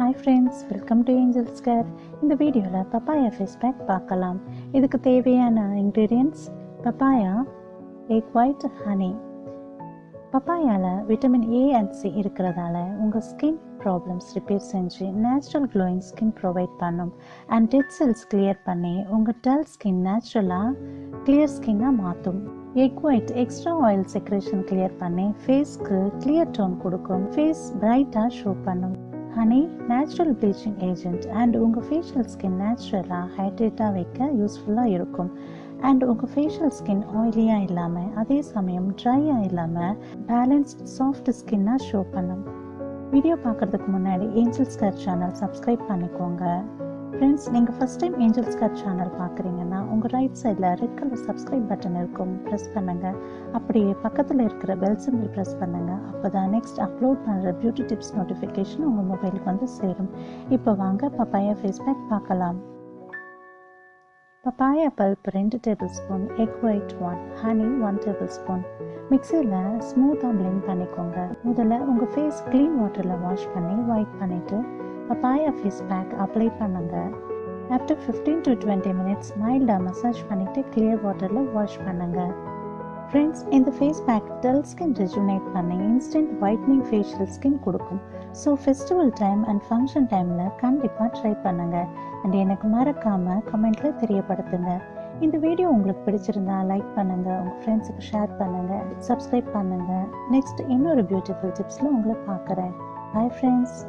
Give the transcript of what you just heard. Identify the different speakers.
Speaker 1: Hi friends, welcome to Angel's Care. இந்த வீடியோவில் papaya face pack பார்க்கலாம். இதுக்கு தேவையான ingredients papaya, egg white, honey. பப்பாயாவில் விட்டமின் ஏ அண்ட் சி இருக்கிறதால உங்கள் ஸ்கின் ப்ராப்ளம்ஸ் ரிப்பேர் செஞ்சு நேச்சுரல் க்ளோயிங் ஸ்கின் ப்ரொவைட் பண்ணும் அண்ட் டெட் செல்ஸ் கிளியர் பண்ணி உங்கள் டல் ஸ்கின் நேச்சுரலாக கிளியர் ஸ்கின்னாக மாற்றும். Egg white extra oil secretion clear பண்ணி ஃபேஸ்க்கு கிளியர் டோன் கொடுக்கும், ஃபேஸ் பிரைட்டாக ஷோ பண்ணும். Honey natural bleaching agent and உங்கள் ஃபேஷியல் ஸ்கின் நேச்சுரலாக ஹைட்ரேட்டாக வைக்க யூஸ்ஃபுல்லாக இருக்கும். அண்ட் உங்கள் ஃபேஷியல் ஸ்கின் ஆயிலியாக இல்லாமல் அதே சமயம் ட்ரையாக இல்லாமல் பேலன்ஸ்ட் சாஃப்ட் ஸ்கின்னாக ஷோ பண்ணும். வீடியோ பார்க்குறதுக்கு முன்னாடி ஏஞ்சல்ஸ் கேர் சேனல் சப்ஸ்கிரைப் பண்ணிக்கோங்க. ஃப்ரெண்ட்ஸ், நீங்கள் first time Angels Care channel பார்க்குறீங்கன்னா உங்கள் ரைட் சைடில் ரெட் கலர் சப்ஸ்கிரைப் பட்டன் இருக்கும், ப்ரெஸ் பண்ணுங்கள். அப்படியே பக்கத்தில் இருக்கிற பெல் சிம்பிள் ப்ரெஸ் பண்ணுங்கள். அப்போ தான் நெக்ஸ்ட் அப்லோட் பண்ணுற பியூட்டி டிப்ஸ் நோட்டிஃபிகேஷன் உங்கள் மொபைலுக்கு வந்து சேரும். இப்போ வாங்க பப்பாயா ஃபேஸ் பேக் பார்க்கலாம். Papaya pulp 2 tablespoon, egg white 1, honey 1 tablespoon. மிக்சியில் ஸ்மூத்தாக பிளெண்ட் பண்ணிக்கோங்க. முதல்ல உங்கள் ஃபேஸ் க்ளீன் வாட்டரில் வாஷ் பண்ணி ஒயிட் பண்ணிவிட்டு பப்பாயா ஃபேஸ் பேக் அப்ளை பண்ணுங்க. ஆஃப்டர் 15 to 20 மினிட்ஸ் மைல்டாக மசாஜ் பண்ணிவிட்டு கிளியர் வாட்டரில் வாஷ் பண்ணுங்க. ஃப்ரெண்ட்ஸ், இந்த face pack dull skin rejuvenate பண்ணி இன்ஸ்டன்ட் whitening ஃபேஷியல் ஸ்கின் கொடுக்கும். So festival time and function டைமில் கண்டிப்பாக ட்ரை பண்ணுங்கள். அண்ட் எனக்கு மறக்காமல் கமெண்ட்டில் தெரியப்படுத்துங்க. இந்த வீடியோ உங்களுக்கு பிடிச்சிருந்தா லைக் பண்ணுங்கள், உங்கள் ஃப்ரெண்ட்ஸுக்கு ஷேர் பண்ணுங்கள், சப்ஸ்கிரைப் பண்ணுங்கள். நெக்ஸ்ட் இன்னொரு பியூட்டிஃபுல் டிப்ஸில் உங்களை பார்க்குறேன். Bye friends.